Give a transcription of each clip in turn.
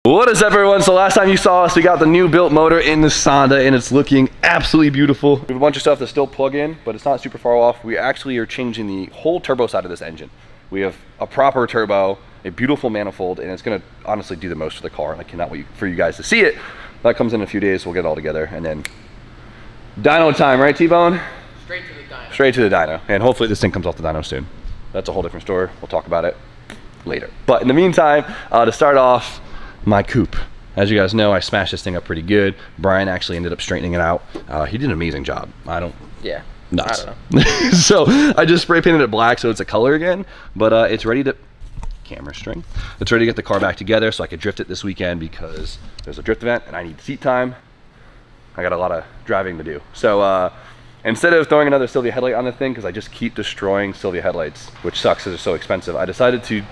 What is up, everyone? So last time you saw us, we got the new built motor in the Sonda and it's looking absolutely beautiful. We have a bunch of stuff to still plug in, but it's not super far off. We actually are changing the whole turbo side of this engine. We have a proper turbo, a beautiful manifold, and it's gonna honestly do the most for the car. And I cannot wait for you guys to see it. That comes in a few days, we'll get it all together. And then dyno time, right, T-Bone? Straight to the dyno. Straight to the dyno. And hopefully this thing comes off the dyno soon. That's a whole different story. We'll talk about it later. But in the meantime, to start off, my coupe. As you guys know, I smashed this thing up pretty good. Brian actually ended up straightening it out. He did an amazing job. Yeah. Nuts. I don't know. So I just spray painted it black so it's a color again, but it's ready to, camera string. It's ready to get the car back together so I could drift it this weekend because there's a drift event and I need seat time. I got a lot of driving to do. So instead of throwing another Sylvia headlight on the thing, because I just keep destroying Sylvia headlights, which sucks because they're so expensive, I decided to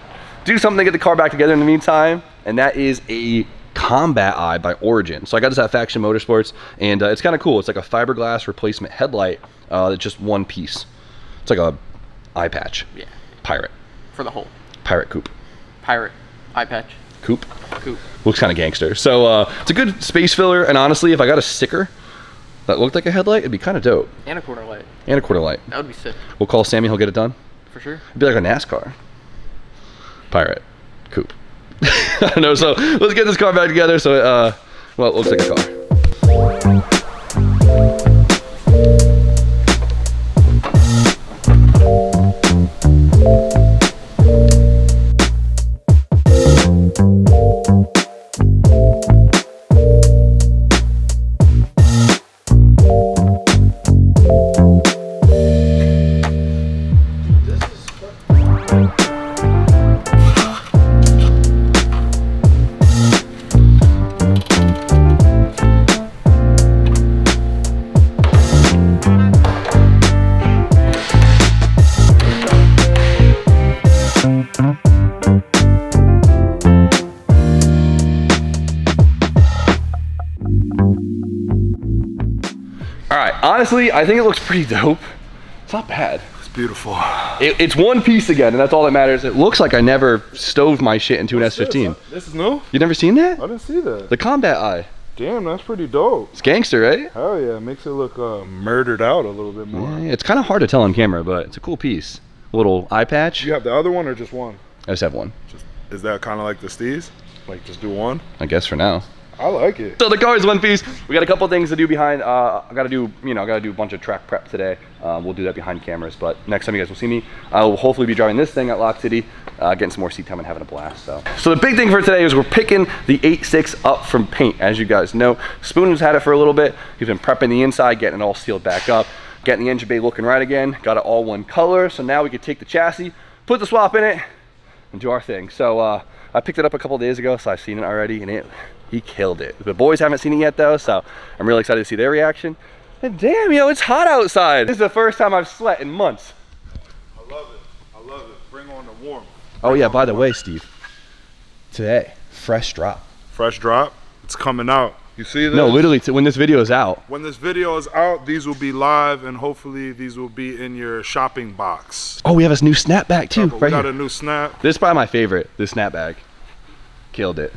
do something to get the car back together in the meantime, and that is a Combat Eye by Origin. So I got this at Faction Motorsports, and it's kind of cool. It's like a fiberglass replacement headlight that's just one piece. It's like a eye patch. Yeah. Pirate. For the whole. Pirate coupe. Pirate eye patch. Coupe. Coupe. Looks kind of gangster. So it's a good space filler, and honestly, if I got a sticker that looked like a headlight, it'd be kind of dope. And a quarter light. And a quarter light. That would be sick. We'll call Sammy, he'll get it done. For sure. It'd be like a NASCAR. Pirate coupe. I don't know, so let's get this car back together so well, it looks like a car. Honestly, I think it looks pretty dope. It's not bad. It's beautiful. It's one piece again, and that's all that matters. It looks like I never stove my shit into an S15. This is new? You never seen that? I didn't see that. The Combat Eye. Damn, that's pretty dope. It's gangster, right? Hell yeah, it makes it look murdered out a little bit more. Yeah, it's kind of hard to tell on camera, but it's a cool piece. A little eye patch. You have the other one or just one? I just have one. Is that kind of like the Steez? Like just do one? I guess for now. I like it. So the car is one piece. We got a couple things to do behind. I gotta do a bunch of track prep today. We'll do that behind cameras, but next time you guys will see me, I will hopefully be driving this thing at Lock City, getting some more seat time and having a blast. So the big thing for today is we're picking the 86 up from paint. As you guys know, Spoon has had it for a little bit. He's been prepping the inside, getting it all sealed back up, getting the engine bay looking right again. Got it all one color, so now we can take the chassis, put the swap in it, and do our thing. So I picked it up a couple days ago, so I've seen it already, and he killed it. The boys haven't seen it yet though, so I'm really excited to see their reaction. And damn, yo, it's hot outside. This is the first time I've sweat in months. I love it. I love it. Bring on the warmth. Oh yeah, by the way, Steve, today, fresh drop. Fresh drop? It's coming out. You see this? No, literally, when this video is out. When this video is out, these will be live, and hopefully these will be in your shopping box. Oh, we have a new snapback too. We got a new snap. This is probably my favorite, this snapback. Killed it.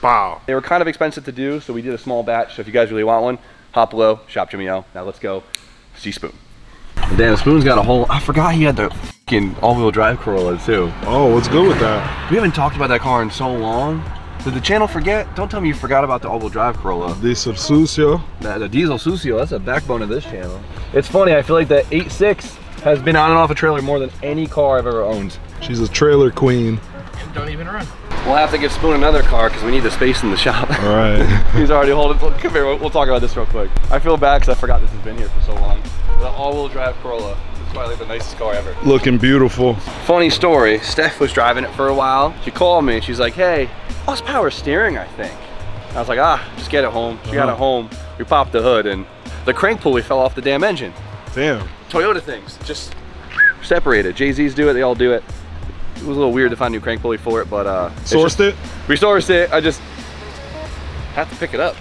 Wow. They were kind of expensive to do, so we did a small batch. So if you guys really want one, hop below, shop Jimmy O. Now let's go see Spoon. Damn, Spoon's got a whole, I forgot he had the fucking all-wheel drive Corolla too. Oh, what's good with that? We haven't talked about that car in so long. Did the channel forget? Don't tell me you forgot about the all-wheel drive Corolla. Diesel Sucio. The Diesel Sucio, that's the backbone of this channel. It's funny, I feel like the 86 has been on and off a trailer more than any car I've ever owned. She's a trailer queen. And don't even run. We'll have to give Spoon another car because we need the space in the shop. All right. He's already holding. Come here, we'll talk about this real quick. I feel bad because I forgot this has been here for so long. The all-wheel drive Corolla. It's probably the nicest car ever. Looking beautiful. Funny story, Steph was driving it for a while. She called me, she's like, hey, lost power steering, I think. I was like, just get it home. She got it home. We popped the hood and the crank pulley fell off the damn engine. Damn. Toyota things, just separated. Jay-Z's do it, they all do it. It was a little weird to find a new crank pulley for it, but sourced it? We sourced it. I just have to pick it up.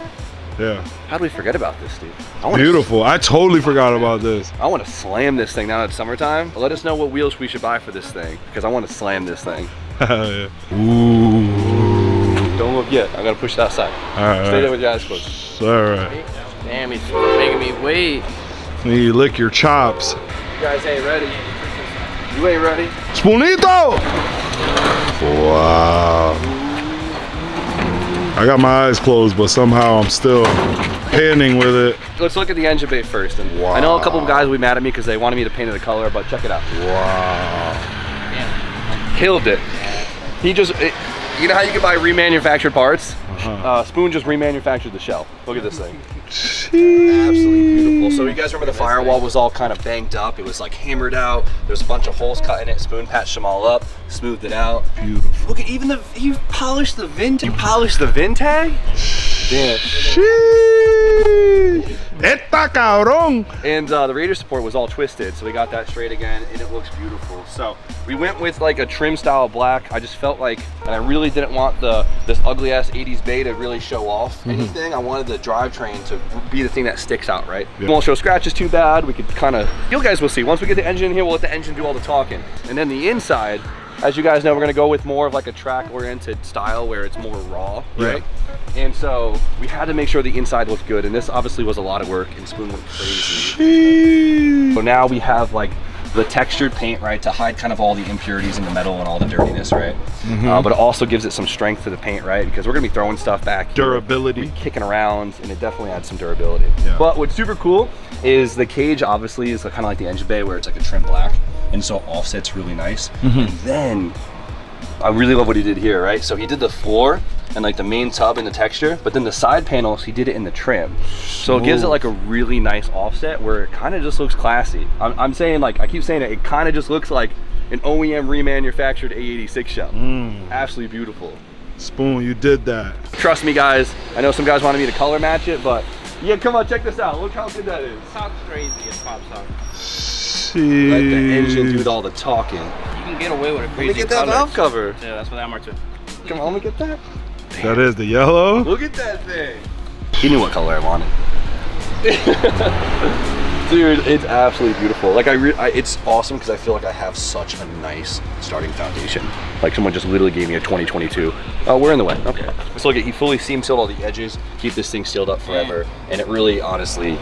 Yeah. How do we forget about this, Steve? Beautiful. I totally forgot about this. I want to slam this thing now it's summertime. Let us know what wheels we should buy for this thing because I want to slam this thing. Yeah. Ooh. Don't look yet. I gotta push that side. Alright. Stay there with your eyes closed. Alright. Damn, he's making me wait. You lick your chops. You guys ain't ready. You ain't ready. Spoonito! Wow. I got my eyes closed, but somehow I'm still panning with it. Let's look at the engine bay first. And wow. I know a couple of guys will be mad at me because they wanted me to paint it a color, but check it out. Wow. Damn. Killed it. He just, you know how you can buy remanufactured parts? Spoon just remanufactured the shell. Look at this thing. Absolutely beautiful. So you guys remember the firewall was all kind of banged up. It was like hammered out. There's a bunch of holes cut in it. Spoon patched them all up, smoothed it out. Beautiful. Look at even the, you polished the VIN, you polished the VIN tag? Damn. Eta cabrón. And the radiator support was all twisted, so we got that straight again, and it looks beautiful. So we went with like a trim style black. I just felt like, and I really didn't want this ugly ass 80s bay to really show off anything. I wanted the drivetrain to be the thing that sticks out, right? Yeah. We won't show scratches too bad. We could kind of, you guys will see. Once we get the engine in here, we'll let the engine do all the talking. And then the inside, as you guys know, we're gonna go with more of like a track-oriented style where it's more raw, right? Yeah. And so we had to make sure the inside looked good, and this obviously was a lot of work, and Spoon went crazy. So now we have like the textured paint, right, to hide kind of all the impurities in the metal and all the dirtiness, right? But it also gives it some strength to the paint, right? Because we're gonna be throwing stuff back. Durability. Here, kicking around, and it definitely adds some durability. Yeah. But what's super cool is the cage obviously is kind of like the engine bay where it's like a trim black, and so offset's really nice. And then I really love what he did here, right? So he did the floor and like the main tub and the texture, but then the side panels, he did it in the trim. So it gives it like a really nice offset where it kind of just looks classy. I'm saying, like, I keep saying it kind of just looks like an OEM remanufactured AE86 shell. Absolutely beautiful. Spoon, you did that. Trust me, guys. I know some guys wanted me to color match it, but yeah, come on, check this out. Look how good that is. Talks crazy as pops out. Let the engine do all the talking. You can get away with a crazy Let me get that valve cover. Yeah, that's what that marks it. Come on, let me get that. That is the yellow. Look at that thing. He knew what color I wanted. Dude, it's absolutely beautiful. Like it's awesome because I feel like I have such a nice starting foundation. Like someone just literally gave me a 2022. Oh, we're in the way. Okay. Let's look at, he fully seam sealed all the edges, keep this thing sealed up forever, and it really honestly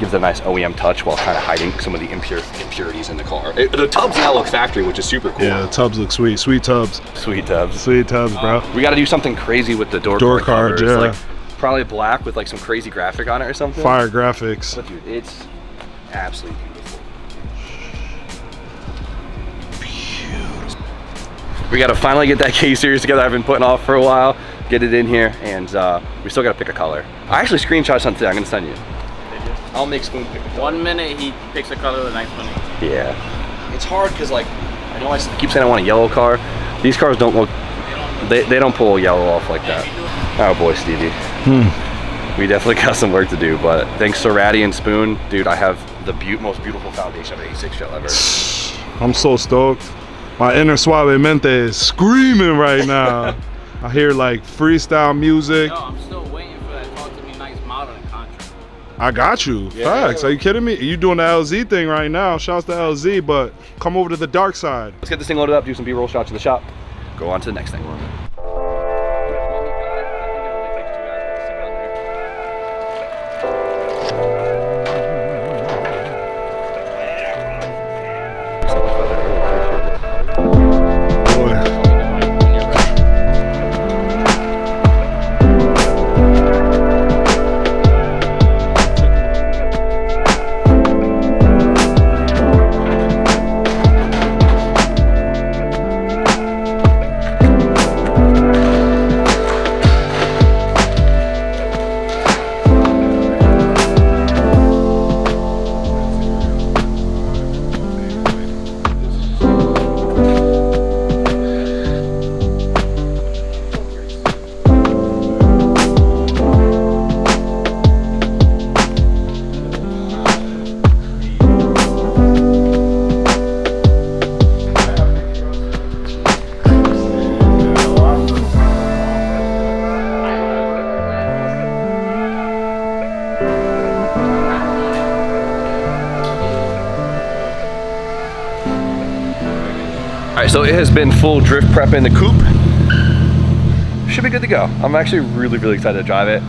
gives a nice OEM touch while kind of hiding some of the impurities in the car. The tubs now look factory, which is super cool. Yeah, the tubs look sweet. Sweet tubs. Sweet tubs. Sweet tubs, bro. We got to do something crazy with the door cards, covers. yeah. Like probably black with like some crazy graphic on it or something. Fire graphics. But dude, it's absolutely beautiful. We got to finally get that K-Series together. I've been putting off for a while. Get it in here, and we still got to pick a color. I actually screenshot something today. I'm going to send you. I'll make Spoon pick a color. 1 minute he picks a color, the next one. Yeah. It's hard because, like, I know I keep saying I want a yellow car. These cars don't look, they don't pull yellow off like that. Oh boy, Stevie. We definitely got some work to do, but thanks to Ratty and Spoon, dude, I have the most beautiful foundation of an A6 shell ever. I'm so stoked. My inner suavemente is screaming right now. I hear like freestyle music. No, I'm still waiting for that talk to me nice model and contract. I got you. Yeah. Facts. Are you kidding me? You doing the LZ thing right now. Shouts to LZ, but come over to the dark side. Let's get this thing loaded up, do some B-roll shots of the shop, go on to the next thing. All right, so it has been full drift prep in the coupe. should be good to go. I'm actually really excited to drive it.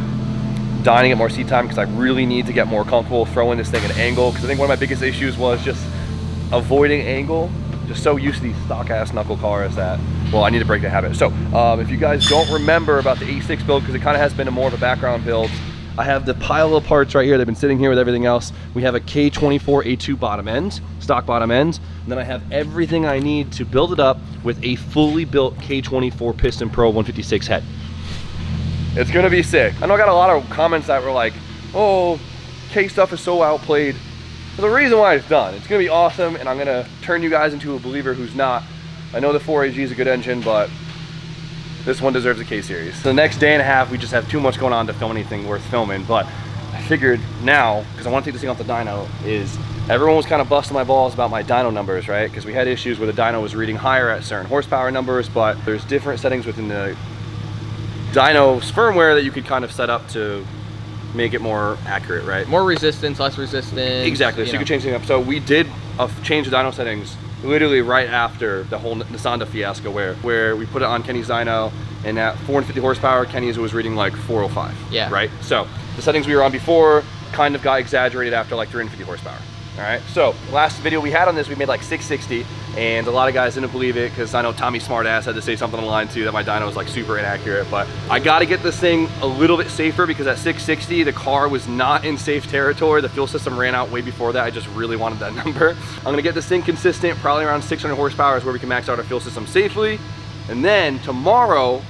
Dying to get more seat time because I really need to get more comfortable throwing this thing at an angle, because I think one of my biggest issues was just avoiding angle. Just so used to these stock ass knuckle cars that, well, I need to break the habit. So if you guys don't remember about the AE86 build, because it kind of has been more of a background build, I have the pile of parts right here. They've been sitting here with everything else. We have a K24A2 bottom end, stock bottom ends. And then I have everything I need to build it up with a fully built K24 Piston Pro 156 head. It's gonna be sick. I know I got a lot of comments that were like, oh, K stuff is so outplayed. But the reason why it's done, it's gonna be awesome, and I'm gonna turn you guys into a believer who's not. I know the 4AG is a good engine, but this one deserves a K series. The next day and a half, we just have too much going on to film anything worth filming, but I figured now, because I want to take this thing off the dyno, is everyone was kind of busting my balls about my dyno numbers, right? Because we had issues where the dyno was reading higher at certain horsepower numbers, but there's different settings within the dyno's firmware that you could kind of set up to make it more accurate, right? More resistance, less resistance. Exactly, so you could change things up. So we did change the dyno settings literally right after the whole Nissan fiasco where we put it on Kenny's dyno, and at 450 horsepower, Kenny's was reading like 405. Yeah. Right? So the settings we were on before kind of got exaggerated after like 350 horsepower. All right, so last video we had on this, we made like 660, and a lot of guys didn't believe it because I know Tommy Smartass had to say something online too that my dyno was like super inaccurate, but I got to get this thing a little bit safer because at 660 the car was not in safe territory. The fuel system ran out way before that. I just really wanted that number. I'm gonna get this thing consistent, probably around 600 horsepower is where we can max out our fuel system safely, and then tomorrow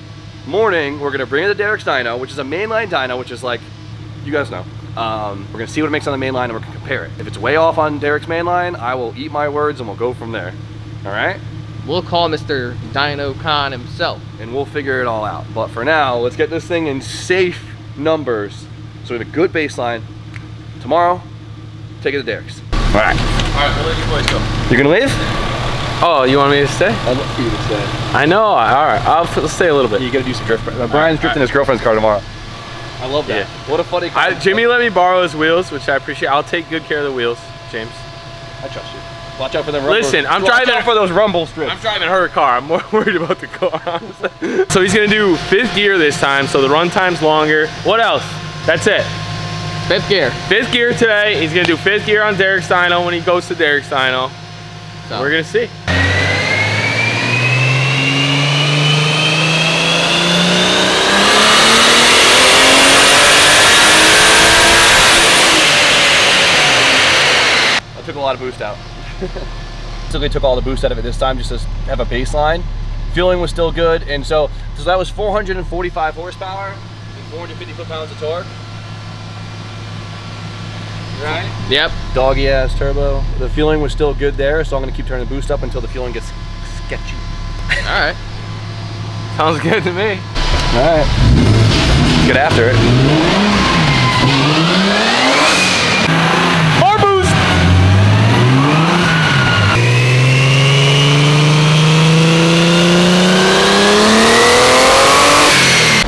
morning we're gonna bring in the Derek's dyno, which is a mainline dyno, which is like, you guys know. We're gonna see what it makes on the main line, and we're gonna compare it. If it's way off on Derek's main line, I will eat my words and we'll go from there. All right? We'll call Mr. Dyno Khan himself. And we'll figure it all out. But for now, let's get this thing in safe numbers so we have a good baseline. Tomorrow, take it to Derek's. All right. All right, we'll let you boys go. You're gonna leave? Oh, you want me to stay? I'd love for you to stay. I know. All right, I'll stay a little bit. You gotta do some drift. Brian's drifting his girlfriend's car tomorrow. I love that. Yeah. What a funny car. Jimmy let me borrow his wheels, which I appreciate. I'll take good care of the wheels, James. I trust you. Watch out for them rumbles. Listen, Watch out for those rumble strips. I'm driving her car. I'm more worried about the car, honestly. So he's gonna do 5th gear this time, so the run time's longer. What else? That's it. 5th gear. 5th gear today. He's gonna do 5th gear on Derek's dyno when he goes to Derek's dyno. So we're gonna see. Took a lot of boost out. Basically took all the boost out of it this time just to have a baseline. Fueling was still good, and so that was 445 horsepower and 450 foot-pounds of torque. Right? Yep. Doggy ass turbo. The fueling was still good there, so I'm gonna keep turning the boost up until the fueling gets sketchy. All right. Sounds good to me. All right. Get after it.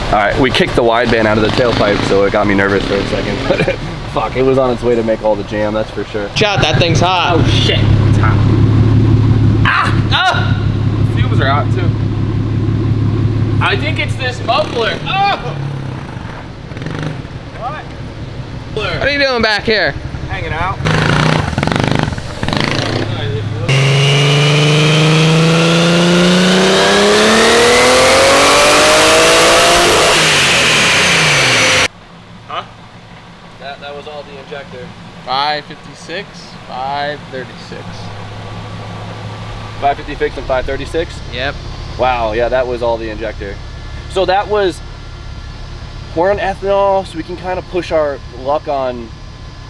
Alright, we kicked the wideband out of the tailpipe, so it got me nervous for a second. But fuck, it was on its way to make all the jam, that's for sure. Shot, that thing's hot. Oh shit, it's hot. Ah! Ah! The fumes are out too. I think it's this muffler. Oh! What? What are you doing back here? Hanging out. That was all the injector. 556, 536. 556 and 536? Yep. Wow, yeah, that was all the injector. So that was, we're on ethanol, so we can kind of push our luck on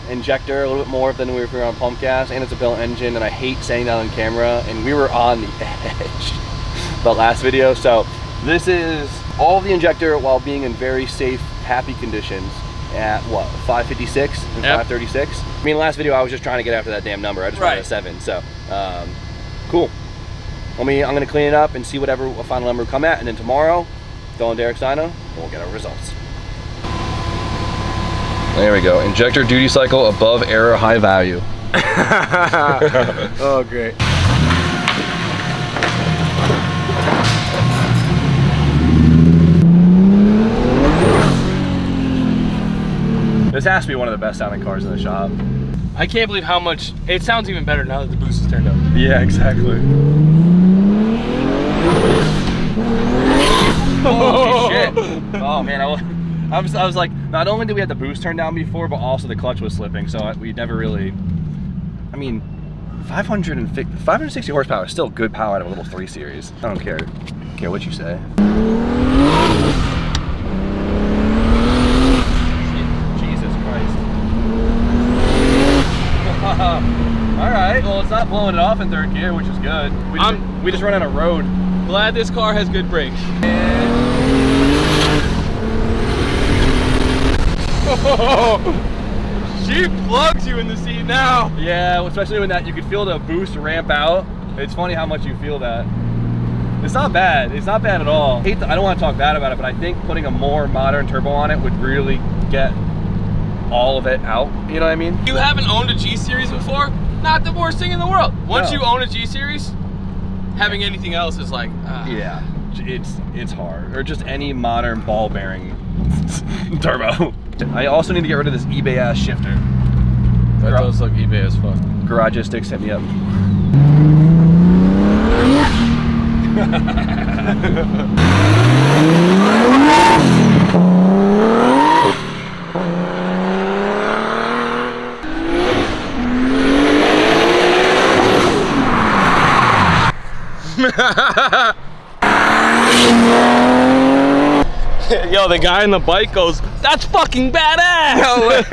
injector a little bit more than we were on pump gas, and it's a built engine, and I hate saying that on camera, and we were on the edge the last video. So this is all the injector while being in very safe, happy conditions at what, 556 and 536? I mean, last video I was just trying to get after that damn number. I just wanted a 7, so cool. I'm gonna clean it up and see whatever a final number will come at, and then tomorrow, go on Derek's dyno, and we'll get our results. There we go. Injector duty cycle above error, high value. Oh, great. This has to be one of the best sounding cars in the shop. I can't believe how much it sounds even better now that the boost is turned up. Yeah, exactly. Holy shit! Oh man, I was like, not only did we have the boost turned down before, but also the clutch was slipping, so we never really. I mean, 560 horsepower is still good power out of a little 3 Series. I don't care what you say. Jesus Christ. All right, well it's not blowing it off in 3rd gear, which is good. We just run on a road. Glad this car has good brakes. She plugs you in the seat now. Yeah, especially when you can feel the boost ramp out. It's funny how much you feel that. It's not bad. It's not bad at all. I don't want to talk bad about it, but I think putting a more modern turbo on it would really get all of it out. You know what I mean? You haven't owned a G Series before? Not the worst thing in the world. Once you own a G Series, having anything else is like, yeah, it's hard. Or just any modern ball bearing turbo. I also need to get rid of this eBay ass shifter. That does look eBay as fuck. Garagistics hit me up. Yo, the guy on the bike goes, "That's fucking badass!" No way.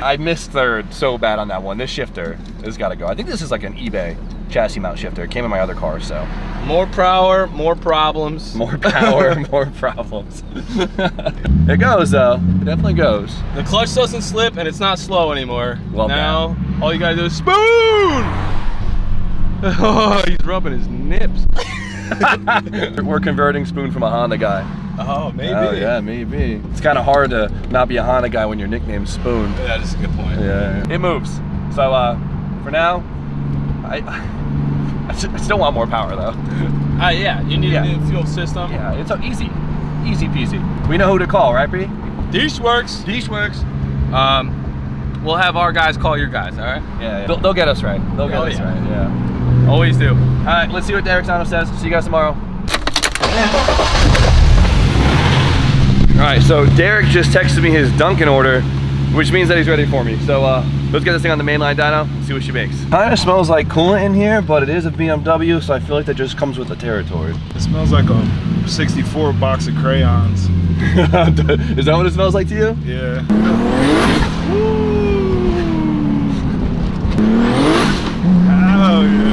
I missed 3rd so bad on that one. This shifter has got to go. I think this is like an eBay chassis mount shifter. It came in my other car, so. More power, more problems. More power, more problems. It goes though. It definitely goes. The clutch doesn't slip and it's not slow anymore. Well, now, all you gotta do is spoon! Oh, he's rubbing his nips. We're converting Spoon from a Honda guy. Oh, maybe. Oh yeah, maybe. It's kind of hard to not be a Honda guy when your nickname's Spoon. Yeah, that's a good point. Yeah. It moves. So for now, I still want more power though. Yeah, you need a new fuel system. Yeah, it's easy peasy. We know who to call, right, Bree? Dish works. We'll have our guys call your guys, all right? Yeah. They'll get us right. They'll get us right. Yeah. Always do. All right, let's see what Derek Sano says. See you guys tomorrow. All right, so Derek just texted me his Dunkin' order, which means that he's ready for me. So let's get this thing on the mainline dyno, see what she makes. Kind of smells like coolant in here, but it is a BMW, so I feel like that just comes with the territory. It smells like a 64 box of crayons. Is that what it smells like to you? Yeah. Oh yeah.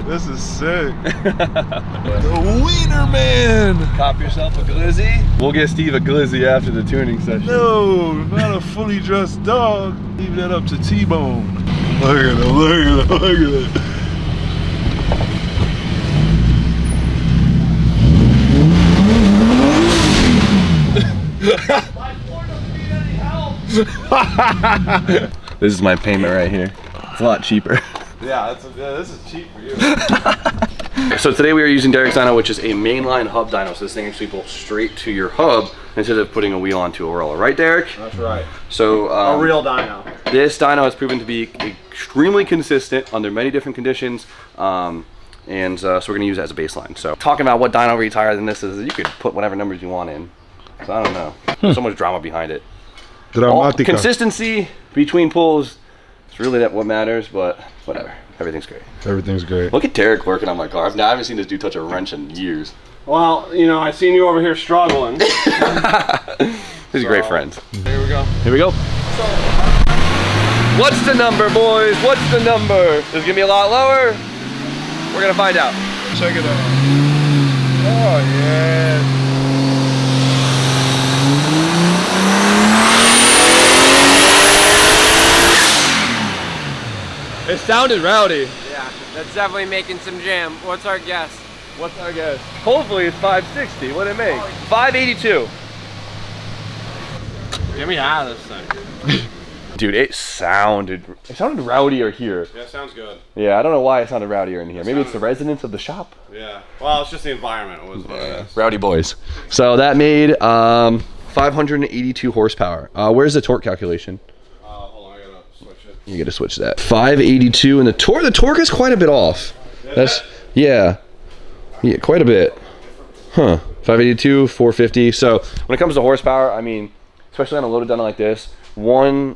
This is sick. The Wiener Man. Cop yourself a glizzy. We'll get Steve a glizzy after the tuning session. No, not a fully dressed dog. Leave that up to T-Bone. Look at it, look at it, look at it. This is my payment right here. It's a lot cheaper. Yeah, this is cheap for you. So today we are using Derek dyno, which is a mainline hub dyno. So this thing actually bolts straight to your hub instead of putting a wheel onto a roller. Right, Derek? That's right. So A real dyno. This dyno has proven to be extremely consistent under many different conditions. So we're going to use it as a baseline. So talking about what dyno rates higher than this is, you could put whatever numbers you want in. So I don't know. There's so much drama behind it. Consistency between pulls is really what matters, but whatever. Everything's great. Everything's great. Look at Derek working on my car. I haven't seen this dude touch a wrench in years. Well, you know, I seen you over here struggling. These are great friends. Here we go. Here we go. What's the number, boys? What's the number? Is it gonna be a lot lower? We're gonna find out. Check it out. Oh yeah. It sounded rowdy. Yeah, that's definitely making some jam. What's our guess? What's our guess? Hopefully it's 560. What'd it make? 582. Get me out of this thing. Dude, it sounded rowdier here. Yeah, sounds good. Yeah, I don't know why it sounded rowdier in here. Maybe it's the residents of the shop. Yeah. Well, it's just the environment was what it is. Rowdy boys. So that made 582 horsepower. Where's the torque calculation? Hold on, I gotta switch it. You gotta switch that. 582, and the torque is quite a bit off. That's, yeah, quite a bit. Huh, 582, 450. So when it comes to horsepower, I mean, especially on a loaded dyno like this, 1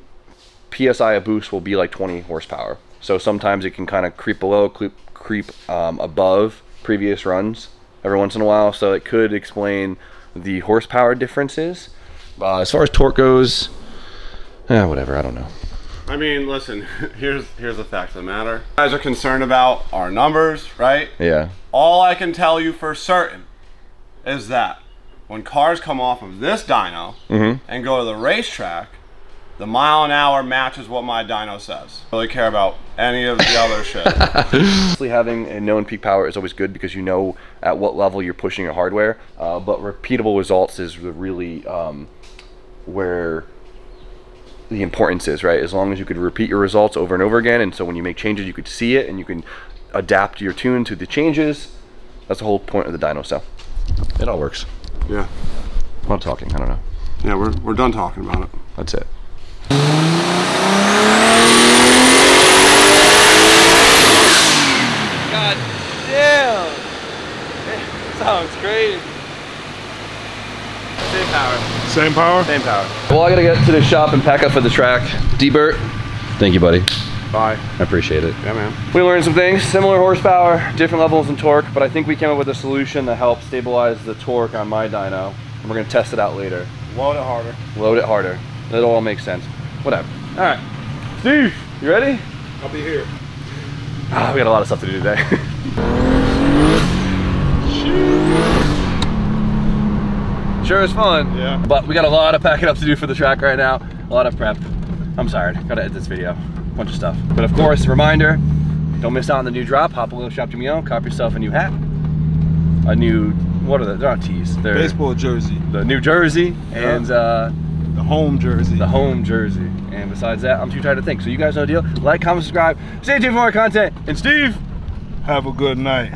PSI a boost will be like 20 horsepower. So sometimes it can kind of creep below, creep above previous runs every once in a while. So it could explain the horsepower differences. As far as torque goes, whatever, I don't know. I mean, listen, here's the fact of the matter. You guys are concerned about our numbers, right? Yeah. All I can tell you for certain is that when cars come off of this dyno and go to the racetrack, the mile an hour matches what my dyno says. I don't really care about any of the other shit. Having a known peak power is always good because you know at what level you're pushing your hardware, but repeatable results is really where the importance is, right? As long as you could repeat your results over and over again, and so when you make changes you could see it and you can adapt your tune to the changes. That's the whole point of the dyno, so it all works. Yeah. I'm not talking, I don't know. Yeah, we're done talking about it. That's it. God damn! It sounds great. Same power. Same power? Same power. Well, I gotta get to the shop and pack up for the track. D-Bert, thank you, buddy. Bye. I appreciate it. Yeah, man. We learned some things, similar horsepower, different levels in torque, but I think we came up with a solution that helps stabilize the torque on my dyno, and we're gonna test it out later. Load it harder. Load it harder. That'll all make sense. Whatever. All right. Steve, you ready? I'll be here. We got a lot of stuff to do today. Sure is fun. Yeah. But we got a lot of packing up to do for the track right now. A lot of prep. I'm sorry, gotta edit this video. Bunch of stuff. But of course, reminder, don't miss out on the new drop. Hop a little shop to Mio, cop yourself a new hat. A new, what are they? They're not tees. They're Baseball jersey. the new jersey and The home jersey. the home jersey. And besides that, I'm too tired to think. So you guys know the deal. Like, comment, subscribe. Stay tuned for more content. And Steve, Have a good night.